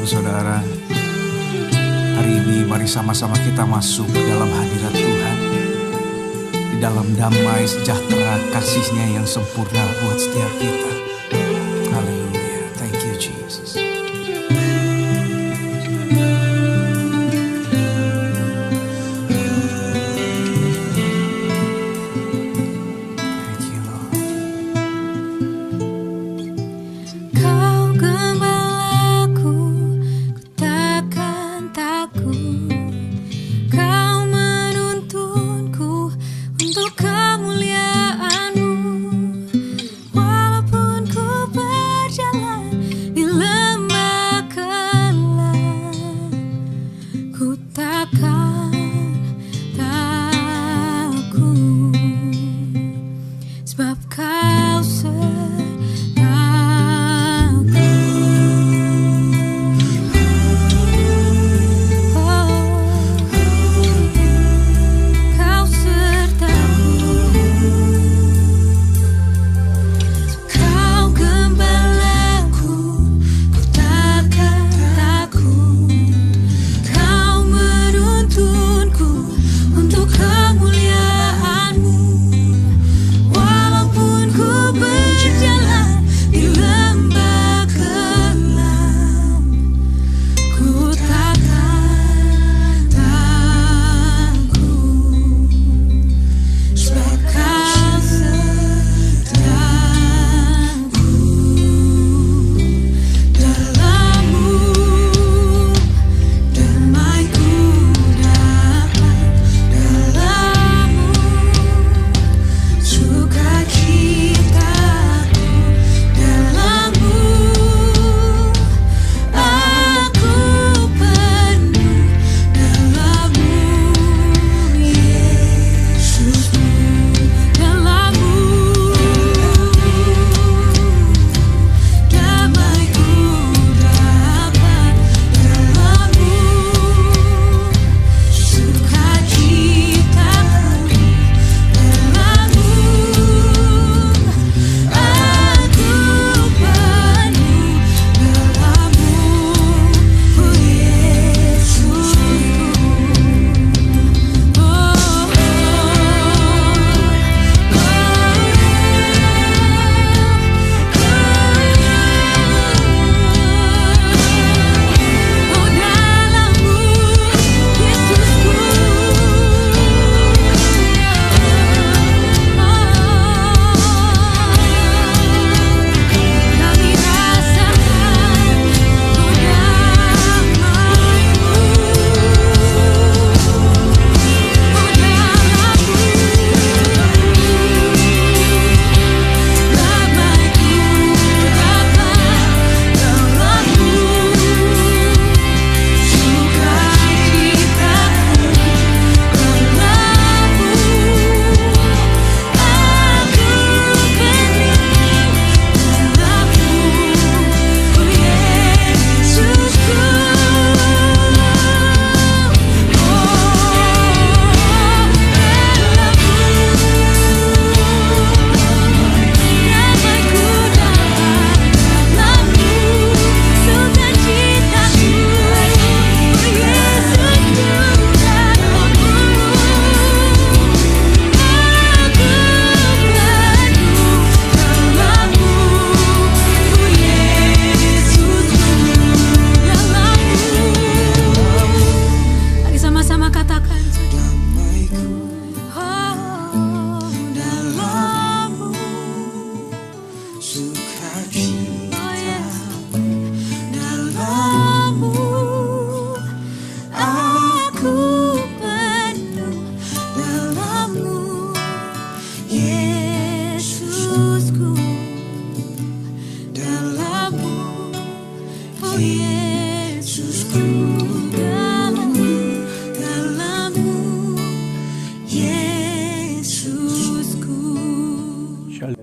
saudara. Hari ini mari sama-sama kita masuk dalam hadirat Tuhan, di dalam damai sejahtera kasih-Nya yang sempurna buat setiap kita. Haleluya. Thank you Jesus.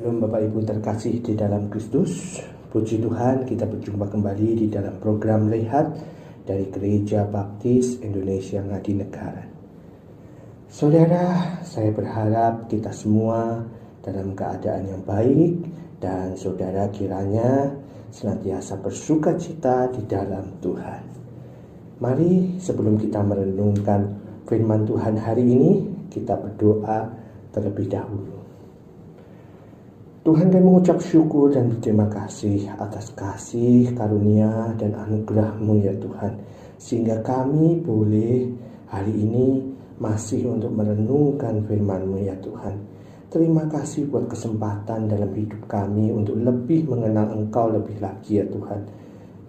Bapak Ibu terkasih di dalam Kristus, puji Tuhan kita berjumpa kembali di dalam program Lihat dari Gereja Baptis Indonesia Ngadi Negara. Saudara, saya berharap kita semua dalam keadaan yang baik, dan saudara kiranya senantiasa bersuka cita di dalam Tuhan. Mari sebelum kita merenungkan firman Tuhan hari ini, kita berdoa terlebih dahulu. Tuhan, kami mengucap syukur dan berterima kasih atas kasih, karunia, dan anugerah-Mu ya Tuhan, sehingga kami boleh hari ini masih untuk merenungkan firman-Mu ya Tuhan. Terima kasih buat kesempatan dalam hidup kami untuk lebih mengenal Engkau lebih lagi ya Tuhan.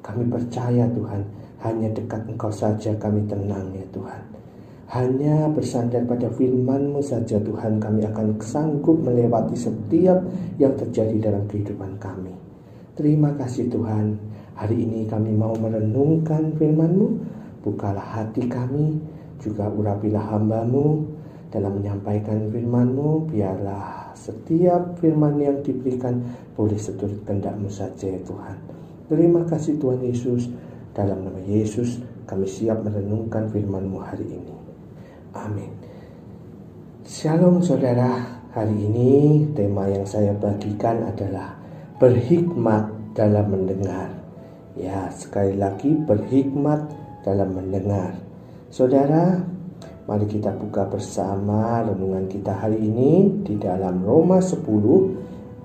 Kami percaya Tuhan, hanya dekat Engkau saja kami tenang ya Tuhan. Hanya bersandar pada firman-Mu saja Tuhan, kami akan sanggup melewati setiap yang terjadi dalam kehidupan kami. Terima kasih Tuhan, hari ini kami mau merenungkan firman-Mu. Bukalah hati kami, juga urapilah hamba-Mu dalam menyampaikan firman-Mu. Biarlah setiap firman yang diberikan boleh seturut kehendak-Mu saja ya Tuhan. Terima kasih Tuhan Yesus. Dalam nama Yesus kami siap merenungkan firman-Mu hari ini. Amin. Shalom saudara, hari ini tema yang saya bagikan adalah berhikmat dalam mendengar. Ya, sekali lagi berhikmat dalam mendengar. Saudara, mari kita buka bersama renungan kita hari ini di dalam Roma 10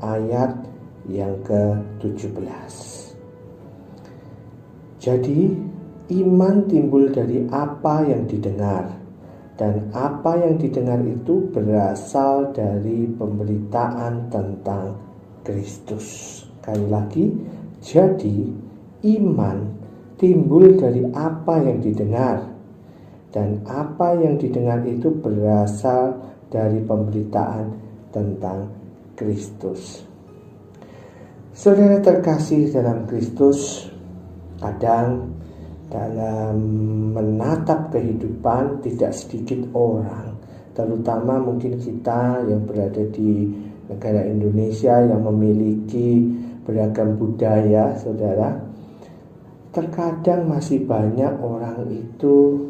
ayat yang ke-17. Jadi, iman timbul dari apa yang didengar. Dan apa yang didengar itu berasal dari pemberitaan tentang Kristus. Sekali lagi, jadi iman timbul dari apa yang didengar. Dan apa yang didengar itu berasal dari pemberitaan tentang Kristus. Saudara terkasih dalam Kristus, kadang dalam menatap kehidupan tidak sedikit orang, terutama mungkin kita yang berada di negara Indonesia yang memiliki beragam budaya, saudara. Terkadang masih banyak orang itu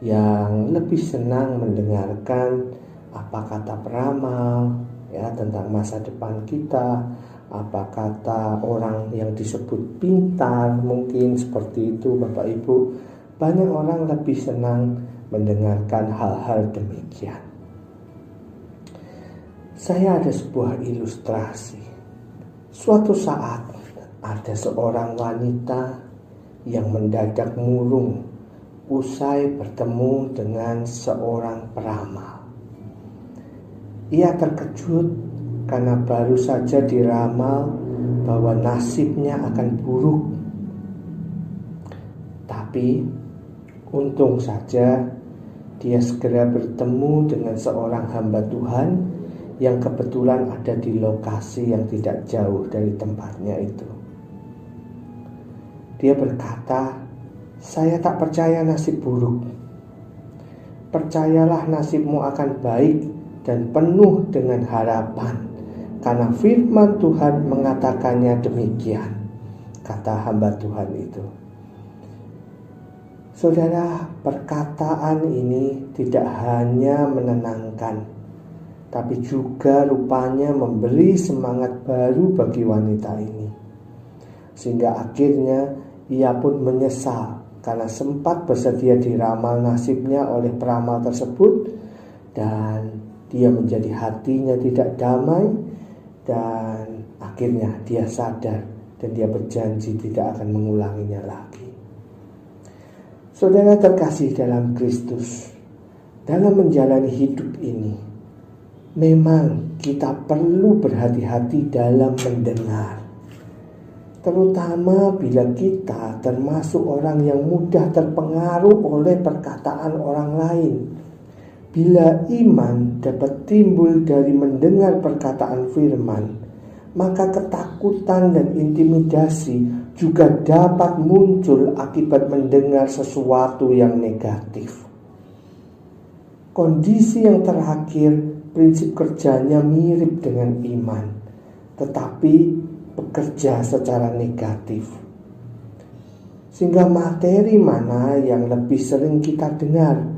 yang lebih senang mendengarkan apa kata peramal ya tentang masa depan kita, apa kata orang yang disebut pintar, mungkin seperti itu Bapak Ibu. Banyak orang lebih senang mendengarkan hal-hal demikian. Saya ada sebuah ilustrasi. Suatu saat ada seorang wanita yang mendadak murung usai bertemu dengan seorang peramal. Ia terkejut karena baru saja diramal bahwa nasibnya akan buruk. Tapi untung saja dia segera bertemu dengan seorang hamba Tuhan yang kebetulan ada di lokasi yang tidak jauh dari tempatnya itu. Dia berkata, "Saya tak percaya nasib buruk. Percayalah nasibmu akan baik dan penuh dengan harapan. Karena firman Tuhan mengatakannya demikian," kata hamba Tuhan itu. Saudara, perkataan ini tidak hanya menenangkan, tapi juga rupanya memberi semangat baru bagi wanita ini. Sehingga akhirnya ia pun menyesal karena sempat bersedia diramal nasibnya oleh peramal tersebut, dan dia menjadi hatinya tidak damai. Dan akhirnya dia sadar dan dia berjanji tidak akan mengulanginya lagi. Saudara terkasih dalam Kristus, dalam menjalani hidup ini, memang kita perlu berhati-hati dalam mendengar. Terutama bila kita termasuk orang yang mudah terpengaruh oleh perkataan orang lain. Bila iman dapat timbul dari mendengar perkataan firman, maka ketakutan dan intimidasi juga dapat muncul akibat mendengar sesuatu yang negatif. Kondisi yang terakhir, prinsip kerjanya mirip dengan iman, tetapi bekerja secara negatif. Sehingga materi mana yang lebih sering kita dengar,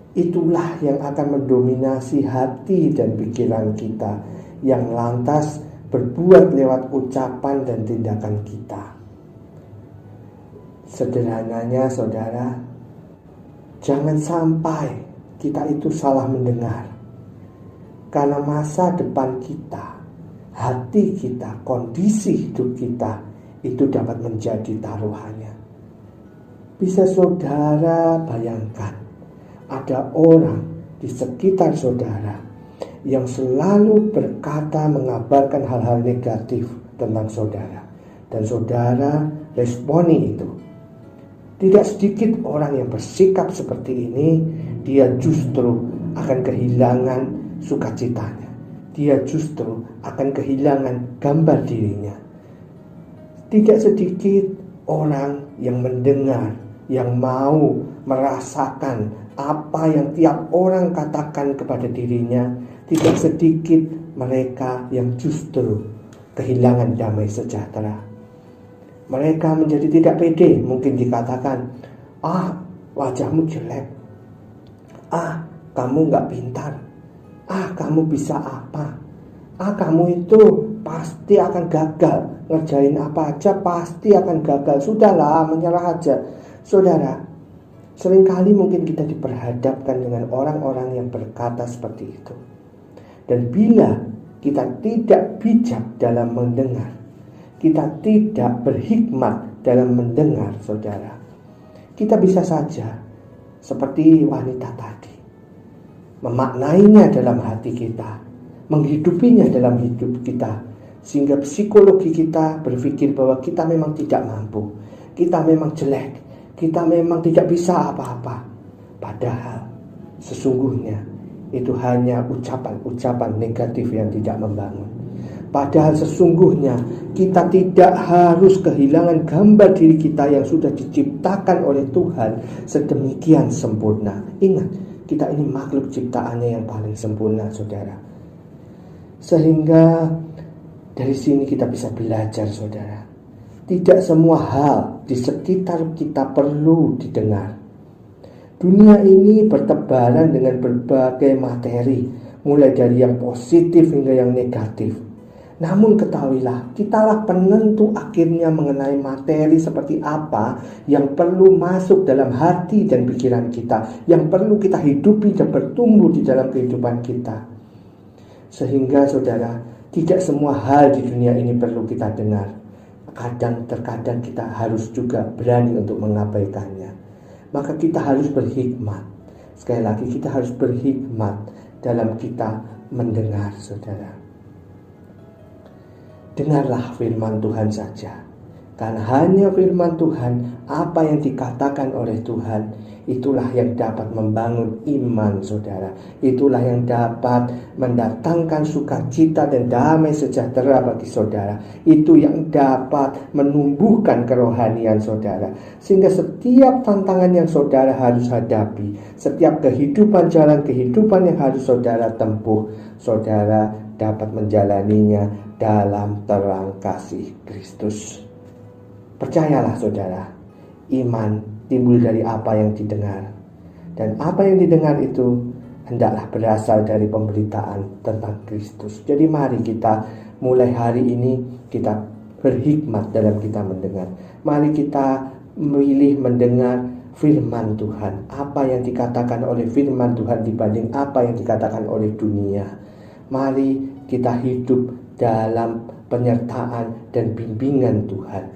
itulah yang akan mendominasi hati dan pikiran kita, yang lantas berbuat lewat ucapan dan tindakan kita. Sederhananya saudara, jangan sampai kita itu salah mendengar. Karena masa depan kita, hati kita, kondisi hidup kita itu dapat menjadi taruhannya. Bisa saudara bayangkan, ada orang di sekitar saudara yang selalu berkata mengabarkan hal-hal negatif tentang saudara. Dan saudara responi itu. Tidak sedikit orang yang bersikap seperti ini, dia justru akan kehilangan sukacitanya. Dia justru akan kehilangan gambar dirinya. Tidak sedikit orang yang mendengar, yang mau merasakan apa yang tiap orang katakan kepada dirinya. Tidak sedikit mereka yang justru kehilangan damai sejahtera. Mereka menjadi tidak pede, mungkin dikatakan, wajahmu jelek, kamu gak pintar, kamu bisa apa, kamu itu pasti akan gagal, ngerjain apa aja pasti akan gagal, sudahlah menyerah aja. Saudara, seringkali mungkin kita diperhadapkan dengan orang-orang yang berkata seperti itu. Dan bila kita tidak bijak dalam mendengar, kita tidak berhikmat dalam mendengar, saudara, kita bisa saja seperti wanita tadi, memaknainya dalam hati kita, menghidupinya dalam hidup kita, sehingga psikologi kita berpikir bahwa kita memang tidak mampu, kita memang jelek, kita memang tidak bisa apa-apa. Padahal sesungguhnya itu hanya ucapan-ucapan negatif yang tidak membangun. Padahal sesungguhnya kita tidak harus kehilangan gambar diri kita yang sudah diciptakan oleh Tuhan sedemikian sempurna. Ingat, kita ini makhluk ciptaannya yang paling sempurna, saudara. Sehingga dari sini kita bisa belajar, saudara. Tidak semua hal di sekitar kita perlu didengar. Dunia ini bertebaran dengan berbagai materi, mulai dari yang positif hingga yang negatif. Namun ketahuilah, kitalah penentu akhirnya mengenai materi seperti apa yang perlu masuk dalam hati dan pikiran kita, yang perlu kita hidupi dan bertumbuh di dalam kehidupan kita. Sehingga saudara, tidak semua hal di dunia ini perlu kita dengar. Terkadang kita harus juga berani untuk mengabaikannya. Maka kita harus berhikmat. Sekali lagi, kita harus berhikmat dalam kita mendengar, saudara. Dengarlah firman Tuhan saja. Karena hanya firman Tuhan, apa yang dikatakan oleh Tuhan, itulah yang dapat membangun iman, saudara. Itulah yang dapat mendatangkan sukacita dan damai sejahtera bagi saudara. Itu yang dapat menumbuhkan kerohanian saudara. Sehingga setiap tantangan yang saudara harus hadapi, setiap jalan kehidupan yang harus saudara tempuh, saudara dapat menjalaninya dalam terang kasih Kristus. Percayalah saudara, iman timbul dari apa yang didengar. Dan apa yang didengar itu hendaklah berasal dari pemberitaan tentang Kristus. Jadi mari kita mulai hari ini kita berhikmat dalam kita mendengar. Mari kita memilih mendengar firman Tuhan. Apa yang dikatakan oleh firman Tuhan dibanding apa yang dikatakan oleh dunia. Mari kita hidup dalam penyertaan dan bimbingan Tuhan.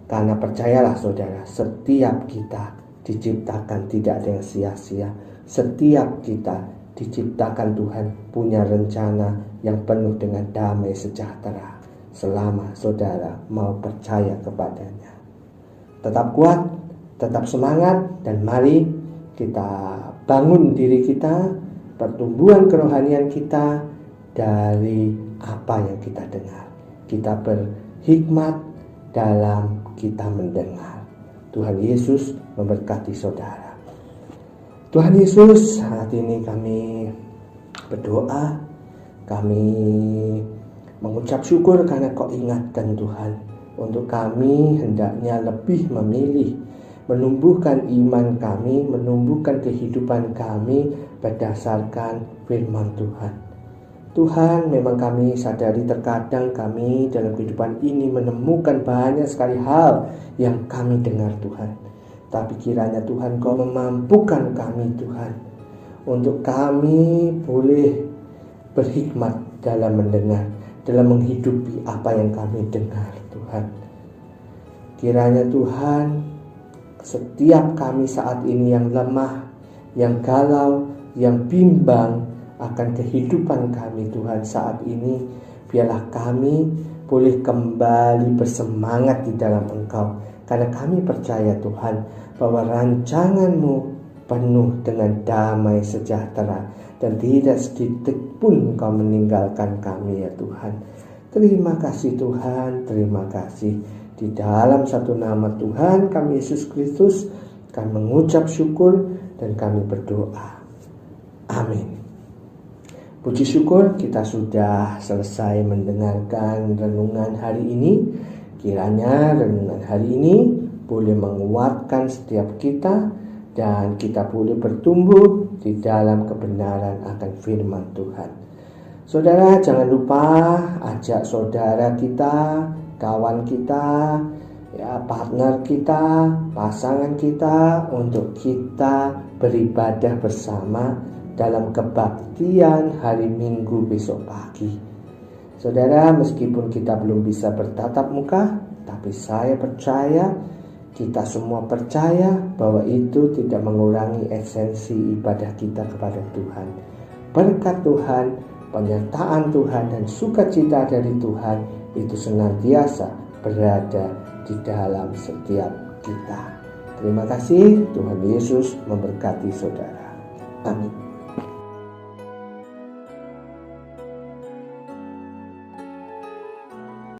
Karena percayalah saudara, setiap kita diciptakan tidak ada yang sia-sia. Setiap kita diciptakan Tuhan punya rencana yang penuh dengan damai sejahtera selama saudara mau percaya kepadanya. Tetap kuat, tetap semangat, dan mari kita bangun diri kita, pertumbuhan kerohanian kita dari apa yang kita dengar. Kita berhikmat dalam kita mendengar. Tuhan Yesus memberkati saudara. Tuhan Yesus, saat ini kami berdoa, kami mengucap syukur karena Kau ingatkan Tuhan, untuk kami hendaknya lebih memilih menumbuhkan iman kami, menumbuhkan kehidupan kami berdasarkan firman Tuhan. Tuhan, memang kami sadari terkadang kami dalam kehidupan ini menemukan banyak sekali hal yang kami dengar Tuhan. Tapi kiranya Tuhan Kau memampukan kami Tuhan, untuk kami boleh berhikmat dalam mendengar, dalam menghidupi apa yang kami dengar Tuhan. Kiranya Tuhan, setiap kami saat ini yang lemah, yang galau, yang bimbang akan kehidupan kami Tuhan saat ini, biarlah kami boleh kembali bersemangat di dalam Engkau, karena kami percaya Tuhan bahwa rancangan-Mu penuh dengan damai sejahtera, dan tidak sedetik pun Engkau meninggalkan kami ya Tuhan. Terima kasih Tuhan, terima kasih. Di dalam satu nama Tuhan kami Yesus Kristus, kami mengucap syukur dan kami berdoa. Amin. Puji syukur kita sudah selesai mendengarkan renungan hari ini. Kiranya renungan hari ini boleh menguatkan setiap kita, dan kita boleh bertumbuh di dalam kebenaran akan firman Tuhan. Saudara, jangan lupa ajak saudara kita, kawan kita, partner kita, pasangan kita, untuk kita beribadah bersama dalam kebaktian hari Minggu besok pagi. Saudara, meskipun kita belum bisa bertatap muka, tapi saya percaya, kita semua percaya bahwa itu tidak mengurangi esensi ibadah kita kepada Tuhan. Berkat Tuhan, penyertaan Tuhan, dan sukacita dari Tuhan itu senantiasa berada di dalam setiap kita. Terima kasih, Tuhan Yesus memberkati saudara. Amin.